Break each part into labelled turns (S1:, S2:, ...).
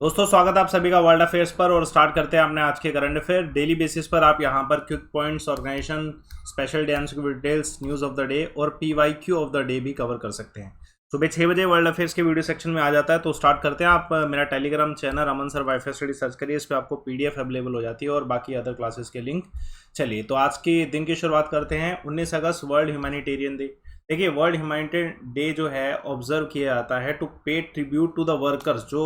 S1: दोस्तों स्वागत है आप सभी का वर्ल्ड अफेयर्स पर। और स्टार्ट करते हैं अपने आज के करंट अफेयर। डेली बेसिस पर आप यहां पर quick points, organisation, special day MCQ details, news of the day और पीवाईक्यू ऑफ द डे भी कवर कर सकते हैं। सुबह 6 बजे वर्ल्ड अफेयर्स के वीडियो सेक्शन में आ जाता है। तो स्टार्ट करते हैं। आप मेरा टेलीग्राम चैनल अमन सर वाईफाई स्टडी सर्च करिए, इस पर आपको पीडीएफ अवेलेबल हो जाती है और बाकी अदर क्लासेस के लिंक। चलिए तो आज के दिन की शुरुआत करते हैं। 19 अगस्त वर्ल्ड ह्यूमैनिटेरियन डे। देखिए वर्ल्ड ह्यूमैनिटेरियन डे जो है ऑब्जर्व किया जाता है टू पे ट्रिब्यूट टू द वर्कर्स जो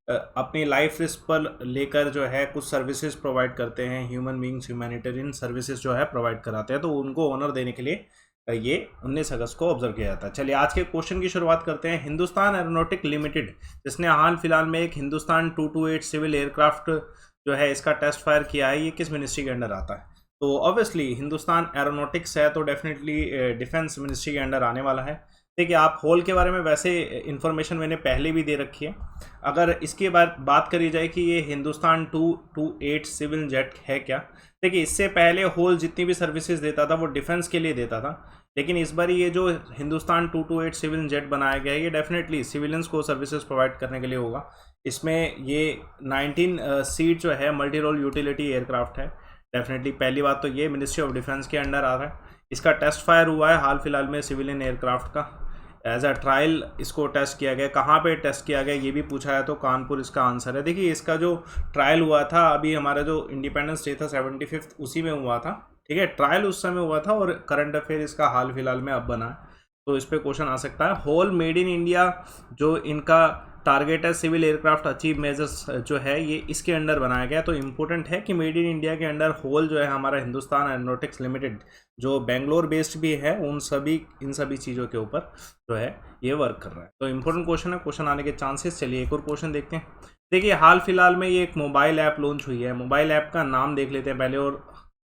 S1: अपनी लाइफ रिस्क पर लेकर जो है कुछ सर्विसेज प्रोवाइड करते हैं। ह्यूमन बींग्स ह्यूमैनिटेरियन सर्विसेज जो है प्रोवाइड कराते हैं, तो उनको ऑनर देने के लिए ये 19 अगस्त को ऑब्जर्व किया जाता है। चलिए आज के क्वेश्चन की शुरुआत करते हैं। हिंदुस्तान एरोनॉटिक लिमिटेड जिसने हाल फिलहाल में एक हिंदुस्तान 228 सिविल एयरक्राफ्ट जो है इसका टेस्ट फायर किया है, ये किस मिनिस्ट्री के अंडर आता है? तो ऑब्वियसली हिंदुस्तान एरोनॉटिक्स है, तो डेफिनेटली डिफेंस मिनिस्ट्री के अंडर आने वाला है। देखिए आप होल के बारे में वैसे इन्फॉर्मेशन मैंने पहले भी दे रखी है। अगर इसके बाद बात करी जाए कि ये हिंदुस्तान 228 सिविल जेट है क्या, देखिए इससे पहले होल जितनी भी सर्विसेज देता था वो डिफेंस के लिए देता था, लेकिन इस बार ये जो हिंदुस्तान 228 सिविल जेट बनाया गया है ये डेफिनेटली सिविलियंस को सर्विसेज प्रोवाइड करने के लिए होगा। इसमें ये 19 सीट जो है मल्टी रोल यूटिलिटी एयरक्राफ्ट है। डेफिनेटली पहली बात तो ये मिनिस्ट्री ऑफ डिफेंस के अंडर आ रहा है। इसका टेस्ट फायर हुआ है हाल फिलहाल में सिविलियन एयरक्राफ्ट का। एज अ ट्रायल इसको टेस्ट किया गया। कहाँ पे टेस्ट किया गया ये भी पूछा है, तो कानपुर इसका आंसर है। देखिए इसका जो ट्रायल हुआ था, अभी हमारा जो इंडिपेंडेंस डे था 75th उसी में हुआ था, ठीक है। ट्रायल उस समय हुआ था और करंट अफेयर इसका हाल फिलहाल में अब बना है, तो इस पर क्वेश्चन आ सकता है। होल मेड इन इंडिया जो इनका टारगेट है सिविल एयरक्राफ्ट अचीव मेजर्स जो है ये इसके अंडर बनाया गया। तो इम्पोर्टेंट है कि मेड इन इंडिया के अंडर होल जो है हमारा हिंदुस्तान एरोनॉटिक्स लिमिटेड जो बेंगलोर बेस्ड भी है इन सभी चीज़ों के ऊपर जो है ये वर्क कर रहा है। तो इम्पोर्टेंट क्वेश्चन है, क्वेश्चन आने के चांसेस। चलिए एक और क्वेश्चन देखते हैं। देखिए हाल फिलहाल में ये एक मोबाइल ऐप लॉन्च हुई है। मोबाइल ऐप का नाम देख लेते हैं पहले, और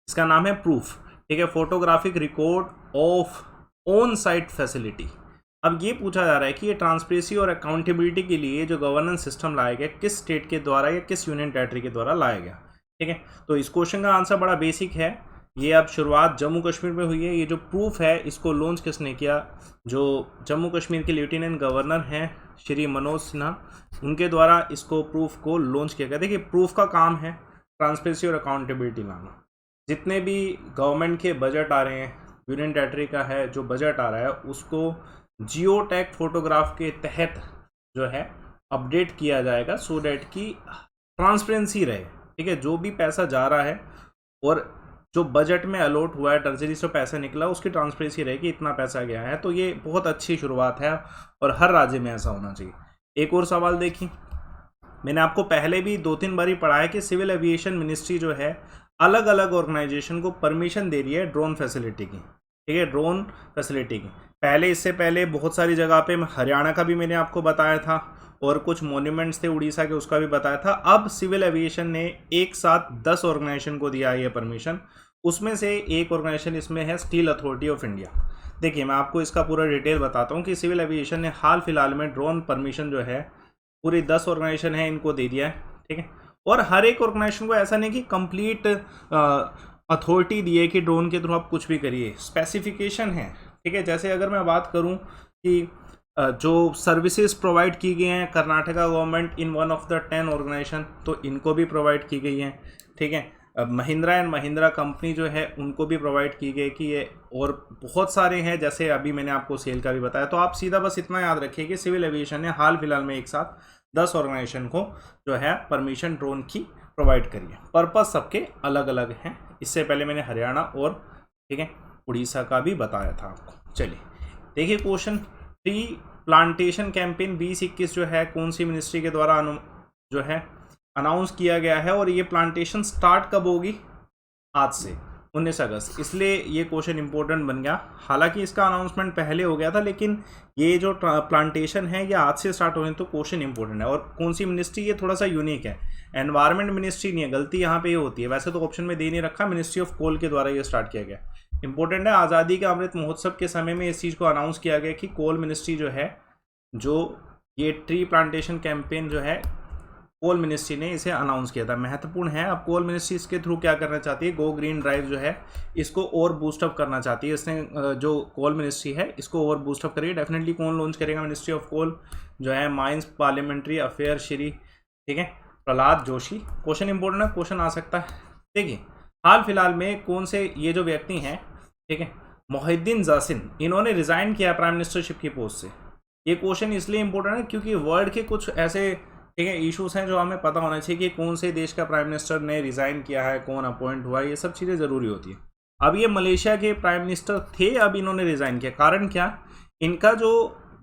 S1: इसका नाम है प्रूफ, ठीक है। Photographic record of on site facility. अब ये पूछा जा रहा है कि ये ट्रांसपेरेंसी और अकाउंटेबिलिटी के लिए जो गवर्नेंस सिस्टम लाया गया किस स्टेट के द्वारा या किस यूनियन टेरिटरी के द्वारा लाया गया, ठीक है। तो इस क्वेश्चन का आंसर बड़ा बेसिक है। ये अब शुरुआत जम्मू कश्मीर में हुई है। ये जो प्रूफ है इसको लॉन्च किसने किया? जो जम्मू कश्मीर के लेफ्टिनेंट गवर्नर हैं श्री मनोज सिन्हा, उनके द्वारा इसको प्रूफ को लॉन्च किया गया। देखिए प्रूफ का काम है ट्रांसपेरेंसी और अकाउंटेबिलिटी लाना। जितने भी गवर्नमेंट के बजट आ रहे हैं, यूनियन टेरिटरी का है जो बजट आ रहा है, उसको जियो टैग फोटोग्राफ के तहत जो है अपडेट किया जाएगा, सो डैट की ट्रांसपेरेंसी रहे, ठीक है। जो भी पैसा जा रहा है और जो बजट में अलॉट हुआ है, ट्रेजरी से पैसा निकला, उसकी ट्रांसपेरेंसी रहेगी, इतना पैसा गया है। तो ये बहुत अच्छी शुरुआत है और हर राज्य में ऐसा होना चाहिए। एक और सवाल देखिए, मैंने आपको पहले भी 2-3 बार ही पढ़ा है कि सिविल एविएशन मिनिस्ट्री जो है अलग अलग ऑर्गेनाइजेशन को परमिशन दे रही है ड्रोन फैसिलिटी की, ठीक है, ड्रोन फैसिलिटी की। पहले इससे पहले बहुत सारी जगह पे हरियाणा का भी मैंने आपको बताया था और कुछ मॉन्यूमेंट्स थे उड़ीसा के, उसका भी बताया था। अब सिविल एविएशन ने एक साथ 10 ऑर्गेनाइजेशन को दिया ये परमिशन। उसमें से एक ऑर्गेनाइजेशन इसमें है स्टील अथॉरिटी ऑफ इंडिया। देखिए मैं आपको इसका पूरा डिटेल बताता हूँ कि सिविल एविएशन ने हाल फिलहाल में ड्रोन परमिशन जो है पूरी 10 ऑर्गेनाइजेशन है इनको दे दिया है, ठीक है। और हर एक ऑर्गेनाइजेशन को ऐसा नहीं कि कंप्लीट अथॉरिटी दी है कि ड्रोन के थ्रू आप कुछ भी करिए, स्पेसिफिकेशन है, ठीक है। जैसे अगर मैं बात करूं कि जो सर्विसेज प्रोवाइड की गई हैं Karnataka government in one of the 10 organisation, तो इनको भी प्रोवाइड की गई हैं, ठीक है। महिंद्रा एंड महिंद्रा कंपनी जो है उनको भी प्रोवाइड की गई कि ये, और बहुत सारे हैं जैसे अभी मैंने आपको सेल का भी बताया। तो आप सीधा बस इतना याद रखिए कि सिविल एविएशन ने हाल फिलहाल में एक साथ 10 ऑर्गेनाइजेशन को जो है परमिशन ड्रोन की प्रोवाइड करी है। पर्पस सबके अलग अलग हैं। इससे पहले मैंने हरियाणा और, ठीक है, उड़ीसा का भी बताया था आपको। चलिए देखिए क्वेश्चन, ट्री प्लांटेशन कैंपेन 2021 जो है कौन सी मिनिस्ट्री के द्वारा जो है अनाउंस किया गया है, और ये प्लांटेशन स्टार्ट कब होगी? आज से 19 अगस्त। इसलिए ये क्वेश्चन इंपॉर्टेंट बन गया। हालांकि इसका अनाउंसमेंट पहले हो गया था, लेकिन ये जो प्लांटेशन है ये आज से स्टार्ट होने, तो क्वेश्चन इंपॉर्टेंट है। और कौन सी मिनिस्ट्री, ये थोड़ा सा यूनिक है, एनवायरमेंट मिनिस्ट्री नहीं है, गलती यहाँ पे ये होती है। वैसे तो ऑप्शन में दे नहीं रखा, मिनिस्ट्री ऑफ कोल के द्वारा ये स्टार्ट किया गया। इंपॉर्टेंट है, आज़ादी के अमृत महोत्सव के समय में इस चीज़ को अनाउंस किया गया कि कोल मिनिस्ट्री जो है, जो ये ट्री प्लांटेशन कैंपेन जो है कोल मिनिस्ट्री ने इसे अनाउंस किया था। महत्वपूर्ण है। अब कोल मिनिस्ट्री इसके थ्रू क्या करना चाहती है, गो ग्रीन ड्राइव जो है इसको और बूस्टअप करना चाहती है। इसने जो कोल मिनिस्ट्री है इसको और बूस्टअप करिए। डेफिनेटली कौन लॉन्च करेगा? मिनिस्ट्री ऑफ कोल जो है माइंस पार्लियामेंट्री अफेयर श्री ठीक है, प्रहलाद जोशी। क्वेश्चन इंपॉर्टेंट है, क्वेश्चन आ सकता है। देखिए हाल फिलहाल में कौन से ये जो व्यक्ति हैं, ठीक है, मोहिद्दीन जासिन, इन्होंने रिजाइन किया प्राइम मिनिस्टरशिप की पोस्ट से। ये क्वेश्चन इसलिए इंपॉर्टेंट है क्योंकि वर्ल्ड के कुछ ऐसे, ठीक है, इश्यूज हैं जो हमें पता होना चाहिए कि कौन से देश का प्राइम मिनिस्टर ने रिजाइन किया है, कौन अपॉइंट हुआ है, ये सब चीज़ें ज़रूरी होती है। अब ये मलेशिया के प्राइम मिनिस्टर थे, अब इन्होंने रिजाइन किया, कारण क्या, इनका जो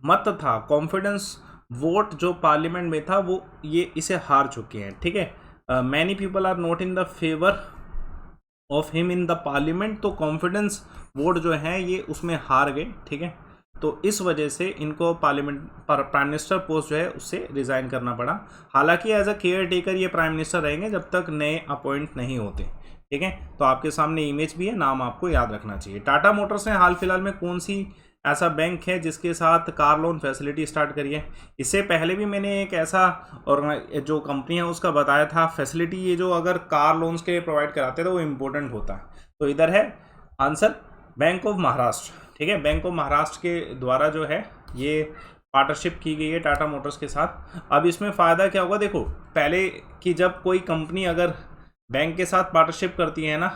S1: मत था, कॉन्फिडेंस वोट जो पार्लियामेंट में था, वो ये इसे हार चुके हैं। ठीक है, many people are not in the favour of him in the parliament, तो कॉन्फिडेंस वोट जो है ये उसमें हार गए। ठीक है, तो इस वजह से इनको पार्लियामेंट प्राइम मिनिस्टर पोस्ट जो है उससे रिज़ाइन करना पड़ा। हालांकि एज अ केयर टेकर ये प्राइम मिनिस्टर रहेंगे जब तक नए अपॉइंट नहीं होते। ठीक है, तो आपके सामने इमेज भी है, नाम आपको याद रखना चाहिए। टाटा मोटर्स ने हाल फिलहाल में कौन सी ऐसा बैंक है जिसके साथ कार लोन फैसिलिटी स्टार्ट करी है? इससे पहले भी मैंने एक ऐसा और जो कंपनी है उसका बताया था फैसिलिटी, ये जो अगर कार लोन्स के प्रोवाइड कराते हैं तो वो इम्पोर्टेंट होता है। तो इधर है आंसर बैंक ऑफ महाराष्ट्र। ठीक है, बैंक ऑफ महाराष्ट्र के द्वारा जो है ये पार्टनरशिप की गई है टाटा मोटर्स के साथ। अब इसमें फ़ायदा क्या होगा, देखो पहले कि जब कोई कंपनी अगर बैंक के साथ पार्टनरशिप करती है ना,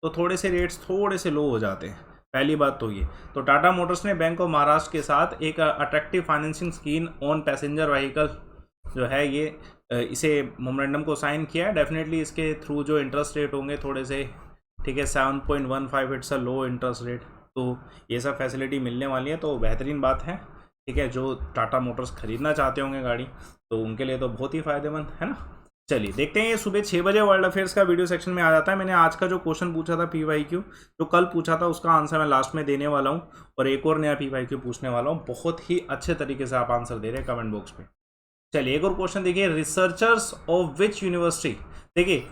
S1: तो थोड़े से रेट्स थोड़े से लो हो जाते हैं, पहली बात तो ये। तो टाटा मोटर्स ने बैंक ऑफ महाराष्ट्र के साथ एक attractive financing scheme on passenger vehicle जो है ये इसे मोमेंडम को साइन किया है। डेफिनेटली इसके थ्रू जो इंटरेस्ट रेट होंगे थोड़े से, ठीक है, 7.15, it's a low interest rate, तो ये सब फैसिलिटी मिलने वाली है, तो बेहतरीन बात है। ठीक है, जो टाटा मोटर्स खरीदना चाहते होंगे गाड़ी, तो उनके लिए तो बहुत ही फ़ायदेमंद है ना। चलिए देखते हैं, ये सुबह 6 बजे वर्ल्ड अफेयर्स का वीडियो सेक्शन में आ जाता है। मैंने आज का जो क्वेश्चन पूछा था PYQ, जो कल पूछा था, उसका आंसर मैं लास्ट में देने वाला हूँ, और एक और नया PYQ पूछने वाला हूँ। बहुत ही अच्छे तरीके से आप आंसर दे रहे हैं कमेंट बॉक्स पे। चलिए एक और क्वेश्चन देखिए, रिसर्चर्स ऑफ विच यूनिवर्सिटी, देखिए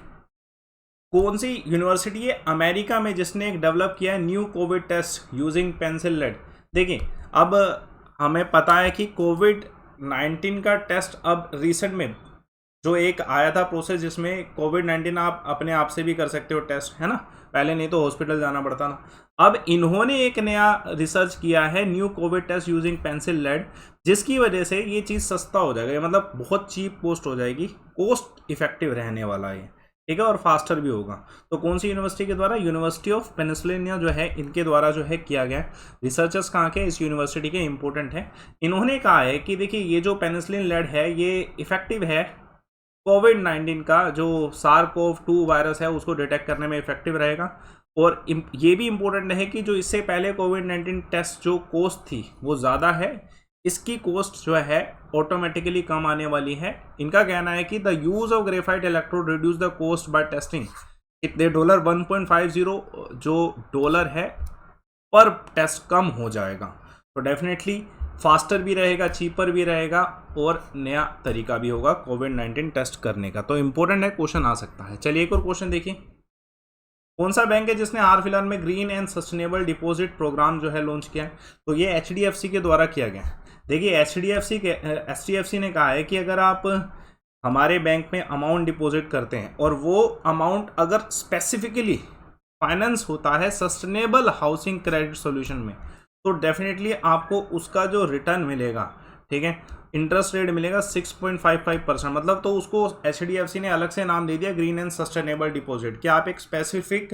S1: कौन सी यूनिवर्सिटी है अमेरिका में जिसने एक डेवलप किया है new Covid test using pencil lead. देखिए अब हमें पता है कि कोविड-19 का टेस्ट अब रिसेंट में जो एक आया था प्रोसेस, जिसमें कोविड-19 आप अपने आप से भी कर सकते हो टेस्ट, है ना, पहले नहीं तो हॉस्पिटल जाना पड़ता ना। अब इन्होंने एक नया रिसर्च किया है new Covid test using pencil lead, जिसकी वजह से ये चीज़ सस्ता हो जाएगा, मतलब बहुत चीप कॉस्ट हो जाएगी, कॉस्ट इफेक्टिव रहने वाला है, ठीक है, और फास्टर भी होगा। तो कौन सी यूनिवर्सिटी के द्वारा? यूनिवर्सिटी ऑफ पेनिसिल्वेनिया जो है, इनके द्वारा जो है किया गया। रिसर्चर्स कहाँ के? इस यूनिवर्सिटी के, इंपॉर्टेंट है। इन्होंने कहा है कि देखिए ये जो पेनिसिलिन लेड है ये इफेक्टिव है, कोविड-19 का जो SARS-CoV-2 वायरस है उसको डिटेक्ट करने में इफेक्टिव रहेगा। और ये भी इम्पोर्टेंट है कि जो इससे पहले कोविड-19 टेस्ट जो कॉस्ट थी वो ज़्यादा है, इसकी कॉस्ट जो है ऑटोमेटिकली कम आने वाली है। इनका कहना है कि the use of graphite electrode reduce the cost by testing इतने $1.50 जो डॉलर है पर टेस्ट कम हो जाएगा। तो डेफिनेटली फास्टर भी रहेगा, चीपर भी रहेगा, और नया तरीका भी होगा कोविड-19 टेस्ट करने का। तो इंपॉर्टेंट है, क्वेश्चन आ सकता है। चलिए एक और क्वेश्चन देखिए, कौन सा बैंक है जिसने हाल फिलहाल में green and sustainable deposit programme जो है लॉन्च किया है? तो ये HDFC के द्वारा किया गया है। देखिए HDFC ने कहा है कि अगर आप हमारे बैंक में अमाउंट डिपॉजिट करते हैं और वो अमाउंट अगर स्पेसिफिकली फाइनेंस होता है सस्टेनेबल हाउसिंग क्रेडिट सॉल्यूशन में, तो डेफिनेटली आपको उसका जो रिटर्न मिलेगा, ठीक है, इंटरेस्ट रेट मिलेगा 6.55%। मतलब तो उसको HDFC ने अलग से नाम दे दिया ग्रीन एंड सस्टेनेबल डिपॉजिट, कि आप एक स्पेसिफिक,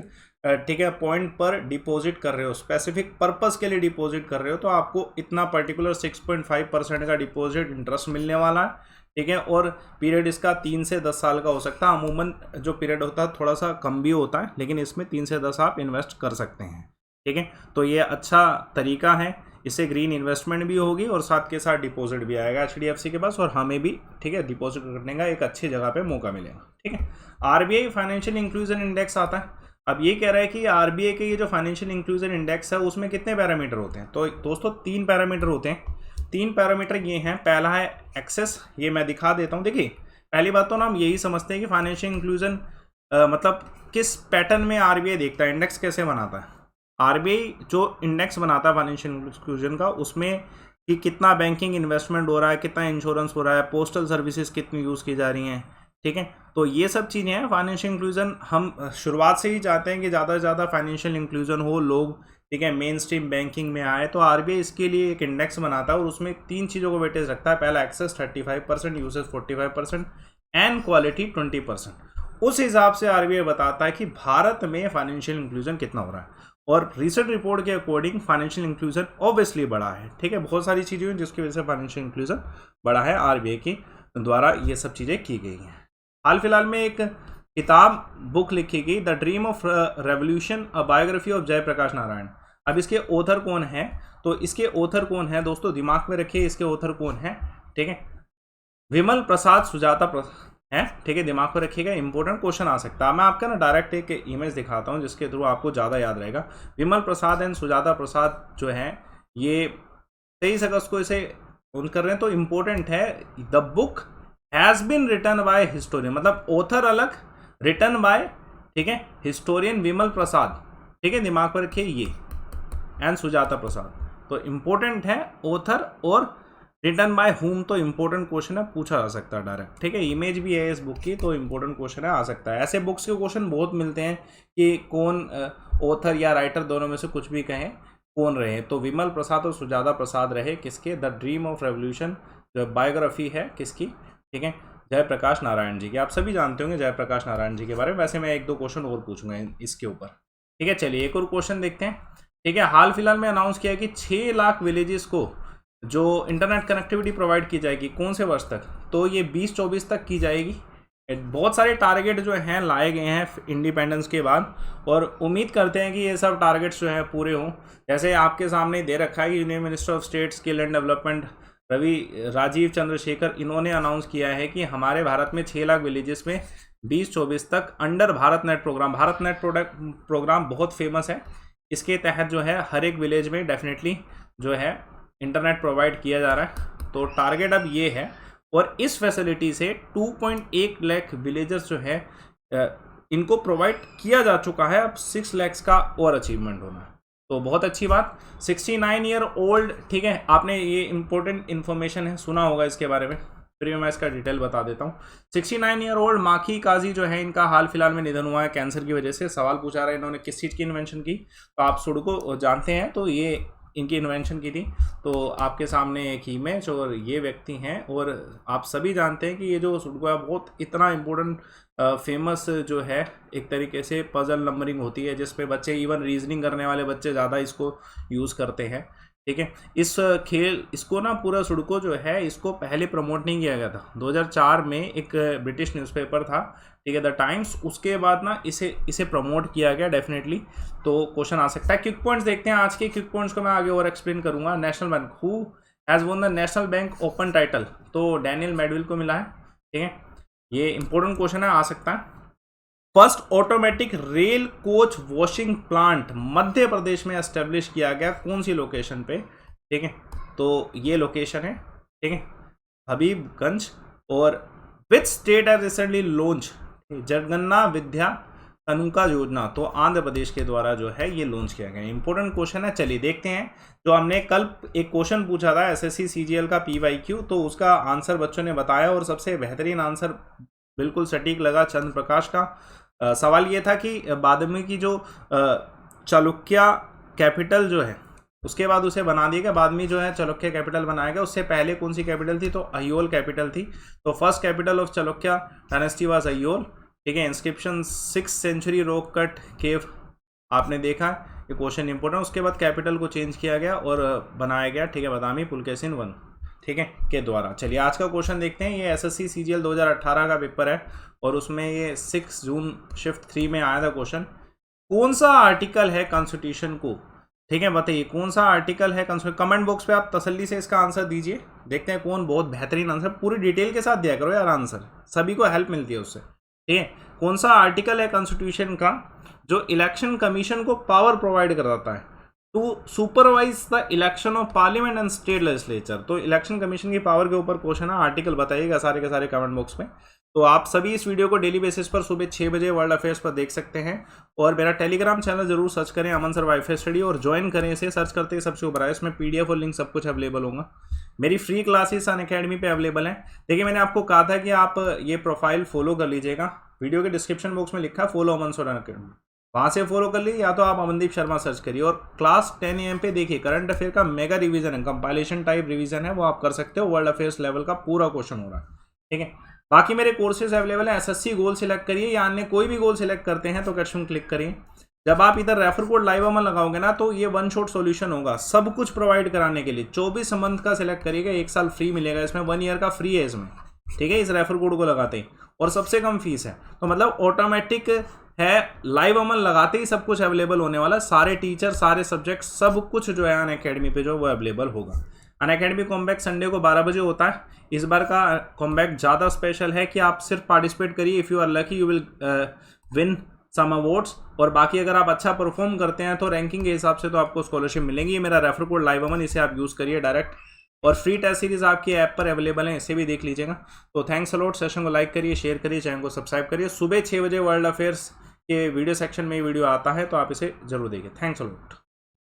S1: ठीक है, पॉइंट पर डिपॉजिट कर रहे हो, स्पेसिफिक पर्पस के लिए डिपॉजिट कर रहे हो, तो आपको इतना पर्टिकुलर 6.5% का डिपॉजिट इंटरेस्ट मिलने वाला है। ठीक है, और पीरियड इसका 3 से 10 साल का हो सकता है। अमूमन जो पीरियड होता है थोड़ा सा कम भी होता है, लेकिन इसमें 3 से 10 आप इन्वेस्ट कर सकते हैं। ठीक है, तो ये अच्छा तरीका है, इससे ग्रीन इन्वेस्टमेंट भी होगी और साथ के साथ डिपॉजिट भी आएगा HDFC के पास, और हमें भी, ठीक है, डिपॉजिट करने का एक अच्छी जगह पे मौका मिलेगा। ठीक है, RBI फाइनेंशियल इंक्लूजन इंडेक्स आता है। अब ये कह रहा है कि RBI के ये जो फाइनेंशियल इंक्लूजन इंडेक्स है उसमें कितने पैरामीटर होते हैं? तो दोस्तों 3 पैरामीटर होते हैं। 3 पैरामीटर ये हैं। पहला है एक्सेस, ये मैं दिखा देता हूँ। देखिए पहली बात तो ना हम यही समझते हैं कि फाइनेंशियल इंक्लूजन मतलब किस पैटर्न में RBI देखता है, इंडेक्स कैसे बनाता है। RBI जो इंडेक्स बनाता है फाइनेंशियल इंक्लूजन का, उसमें कि कितना बैंकिंग इन्वेस्टमेंट हो रहा है, कितना इंश्योरेंस हो रहा है, पोस्टल सर्विसेज कितनी यूज़ की जा रही हैं। ठीक है, तो ये सब चीज़ें हैं फाइनेंशियल इंक्लूजन। हम शुरुआत से ही चाहते हैं कि ज़्यादा से ज़्यादा फाइनेंशियल इंक्लूजन हो, लोग, ठीक है, मेन स्ट्रीम बैंकिंग में आए। तो RBI इसके लिए एक इंडेक्स बनाता है और उसमें 3 चीज़ों को वेटेज रखता है। पहला एक्सेस 35%, यूसेज 45%, एंड क्वालिटी 20%। उस हिसाब से आरबीआई बताता है कि भारत में फाइनेंशियल इंक्लूजन कितना हो रहा है, और रिसेंट रिपोर्ट के अकॉर्डिंग फाइनेंशियल इंक्लूजन ऑब्वियसली बढ़ा है। ठीक है, बहुत सारी चीज़ें हैं जिसकी वजह से फाइनेंशियल इंक्लूजन बढ़ा है, आरबीआई के द्वारा ये सब चीज़ें की गई हैं। हाल फिलहाल में एक किताब बुक लिखी गई, the dream of revolution, a biography of Jayaprakash Narayan. अब इसके ऑथर कौन है, तो इसके ऑथर कौन है दोस्तों, दिमाग में रखिए इसके ऑथर कौन है। ठीक है, विमल प्रसाद सुजाता है। ठीक है, दिमाग में रखिएगा, इंपॉर्टेंट क्वेश्चन आ सकता है। मैं आपका ना डायरेक्ट एक इमेज दिखाता हूँ जिसके थ्रू आपको ज़्यादा याद रहेगा। विमल प्रसाद एंड सुजाता प्रसाद जो है ये 23 अगस्त को इसे ऑन कर रहे हैं, तो इम्पोर्टेंट है। The book has been written by historian, मतलब ऑथर अलग, रिटन बाय, ठीक है, हिस्टोरियन विमल प्रसाद। ठीक है, दिमाग पर रखिए ये, एंड सुजाता प्रसाद। तो इम्पोर्टेंट है ऑथर और रिटन बाय होम, तो इम्पोर्टेंट क्वेश्चन है, पूछा जा सकता है डायरेक्ट। ठीक है, इमेज भी है इस बुक की, तो इम्पोर्टेंट क्वेश्चन है, आ सकता है। ऐसे बुक्स के क्वेश्चन बहुत मिलते हैं कि कौन ऑथर या राइटर, दोनों में से कुछ भी कहें, कौन रहे। तो विमल प्रसाद और सुजाता प्रसाद रहे किसके, द ड्रीम ऑफ रेवोल्यूशन, जो बायोग्राफी है किसकी, ठीक है, जयप्रकाश नारायण जी की। आप सभी जानते होंगे जयप्रकाश नारायण जी के बारे में। वैसे मैं एक दो क्वेश्चन और पूछूंगा इसके ऊपर। ठीक है, चलिए एक और क्वेश्चन देखते हैं। ठीक है, हाल फिलहाल में अनाउंस किया कि 6 लाख विलेजेस को जो इंटरनेट कनेक्टिविटी प्रोवाइड की जाएगी, कौन से वर्ष तक, तो ये 2024 तक की जाएगी। बहुत सारे टारगेट जो हैं लाए गए हैं इंडिपेंडेंस के बाद, और उम्मीद करते हैं कि ये सब टारगेट्स जो हैं पूरे हों। जैसे आपके सामने दे रखा है, union minister of state skill and development Rajeev Chandrasekhar, इन्होंने अनाउंस किया है कि हमारे भारत में 6 लाख विलेजेस में 2024 तक under Bharat net programme, Bharat net programme बहुत फेमस है, इसके तहत जो है हर एक विलेज में डेफिनेटली जो है इंटरनेट प्रोवाइड किया जा रहा है। तो टारगेट अब ये है, और इस फैसिलिटी से 2.1 लाख विलेजर्स जो है इनको प्रोवाइड किया जा चुका है। अब 6 लाख का और अचीवमेंट होना है, तो बहुत अच्छी बात। 69 ईयर ओल्ड, ठीक है, आपने ये इंपॉर्टेंट इन्फॉर्मेशन है, सुना होगा इसके बारे में, फिर मैं इसका डिटेल बता देता हूँ। 69 ईयर ओल्ड माखी काजी जो है, इनका हाल फिलहाल में निधन हुआ है कैंसर की वजह से। सवाल पूछा रहा है इन्होंने किस चीज़ की इन्वेंशन की, तो आप सुडोकू जानते हैं, तो ये इनकी इन्वेंशन की थी। तो आपके सामने एक इमेज, और ये व्यक्ति हैं, और आप सभी जानते हैं कि ये जो सुडोकू है बहुत इतना इम्पोर्टेंट फेमस जो है, एक तरीके से पजल नंबरिंग होती है, जिसपे बच्चे, इवन रीजनिंग करने वाले बच्चे ज़्यादा इसको यूज़ करते हैं। ठीक है, इस खेल, इसको ना पूरा सुडोकू जो है, इसको पहले प्रमोट नहीं किया गया था। 2004 में एक ब्रिटिश न्यूज़पेपर था, ठीक है, द टाइम्स, उसके बाद ना इसे प्रमोट किया गया डेफिनेटली। तो क्वेश्चन आ सकता है। क्विक पॉइंट्स देखते हैं आज के। क्विक पॉइंट्स को मैं आगे और एक्सप्लेन करूंगा। National bank, who has won the national bank open title, तो डैनियल मेडविल को मिला है। ठीक है, ये इंपॉर्टेंट क्वेश्चन है, आ सकता है। First automatic rail coach washing plant Madhya Pradesh में एस्टेब्लिश किया गया, कौन सी लोकेशन पे, ठीक है, तो ये लोकेशन है, ठीक है, हबीबगंज। और which state has recently launch जनगणना विद्या कानूका योजना, तो आंध्र प्रदेश के द्वारा जो है ये लॉन्च किया गया। इंपॉर्टेंट क्वेश्चन है, चलिए देखते हैं। जो हमने कल एक क्वेश्चन पूछा था एसएससी सीजीएल का PYQ, तो उसका आंसर बच्चों ने बताया, और सबसे बेहतरीन आंसर बिल्कुल सटीक लगा चंद्र प्रकाश का। सवाल ये था कि बादामी की जो चालुक्य कैपिटल जो है, उसके बाद उसे बना दिया गया, बाद में जो है चालुक्य कैपिटल बनाया गया। उससे पहले कौन सी कैपिटल थी, तो अयोल कैपिटल थी। तो first capital of Chalukya dynasty was Aihole. ठीक है, inscription 6th century rock cut cave, आपने देखा, ये क्वेश्चन इंपॉर्टेंट। उसके बाद कैपिटल को चेंज किया गया और बनाया गया, ठीक है, बादामी पुलकेशिन 1, ठीक है, के द्वारा। चलिए आज का क्वेश्चन देखते हैं। ये एसएससी सीजीएल 2018 का पेपर है, और उसमें ये 6 जून शिफ्ट 3 में आया था क्वेश्चन। कौन सा आर्टिकल है कॉन्स्टिट्यूशन को, ठीक है, बताइए कौन सा आर्टिकल है कॉन्स्टिट्यूशन। कमेंट बॉक्स पे आप तसल्ली से इसका आंसर दीजिए, देखते हैं कौन बहुत बेहतरीन आंसर, पूरी डिटेल के साथ दिया करो यार आंसर, सभी को हेल्प मिलती है उससे। ठीक है, कौन सा आर्टिकल है कॉन्स्टिट्यूशन का जो इलेक्शन कमीशन को पावर प्रोवाइड कराता है to supervise the election of parliament and state legislature. तो इलेक्शन कमीशन की पावर के ऊपर क्वेश्चन है, आर्टिकल बताइएगा सारे के सारे कमेंट बॉक्स में। तो आप सभी इस वीडियो को डेली बेसिस पर सुबह 6 बजे वर्ल्ड अफेयर्स पर देख सकते हैं, और मेरा टेलीग्राम चैनल जरूर सर्च करें, अमन सर वाईफाई स्टडी, और ज्वाइन करें इसे। सर्च करते ही सबसे ऊपर आए, इसमें PDF और लिंक सब कुछ अवेलेबल होगा। मेरी फ्री क्लासेस अनअकैडमी पे अवेलेबल है। देखिए, मैंने आपको कहा था कि आप ये प्रोफाइल फॉलो कर लीजिएगा, वीडियो के डिस्क्रिप्शन बॉक्स में लिखा है फॉलो अमन सर अनअकैडमी, वहाँ से फॉलो कर लीजिए, या तो आप अमनदीप शर्मा सर्च करिए। और क्लास 10 AM पे देखिए, करंट अफेयर का मेगा रिवीजन है, कंपाइलेशन टाइप रिवीजन है, वो आप कर सकते हो। वर्ल्ड अफेयर्स लेवल का पूरा क्वेश्चन हो रहा है, ठीक है। बाकी मेरे कोर्सेज अवेलेबल है। एसएससी गोल सिलेक्ट करिए या अन्य कोई भी गोल सिलेक्ट करते हैं तो कैश में क्लिक करिए। जब आप इधर रेफर कोड लाइव अमन लगाओगे ना तो ये वन शॉट सॉल्यूशन होगा सब कुछ प्रोवाइड कराने के लिए। 24 मंथ का सिलेक्ट करिएगा, 1 साल फ्री मिलेगा इसमें, 1 ईयर का फ्री है इसमें, ठीक है, इस रेफर कोड को लगाते ही, और सबसे कम फीस है। तो मतलब ऑटोमेटिक है, लाइव अमल लगाते ही सब कुछ अवेलेबल होने वाला, सारे टीचर, सारे सब्जेक्ट, सब कुछ जो है अनअकैडमी पे जो वो अवेलेबल होगा। अनअकैडमी कॉम्बैक संडे को 12 बजे होता है। इस बार का कॉम्बैक ज़्यादा स्पेशल है कि आप सिर्फ पार्टिसिपेट करिए, if you are lucky you will win some awards, और बाकी अगर आप अच्छा परफॉर्म करते हैं तो रैंकिंग के हिसाब से तो आपको स्कॉलरशिप मिलेंगी। ये मेरा रेफर कोड लाइव अमन, इसे आप यूज़ करिए डायरेक्ट, और फ्री टेस्ट सीरीज आपकी ऐप पर अवेलेबल है, इसे भी देख लीजिएगा। तो थैंक्स अलॉट। सेशन को लाइक करिए, शेयर करिए, चैनल को सब्सक्राइब करिए। सुबह 6 बजे वर्ल्ड अफेयर्स के वीडियो सेक्शन में ये वीडियो आता है तो आप इसे जरूर देखिए। Thanks a lot.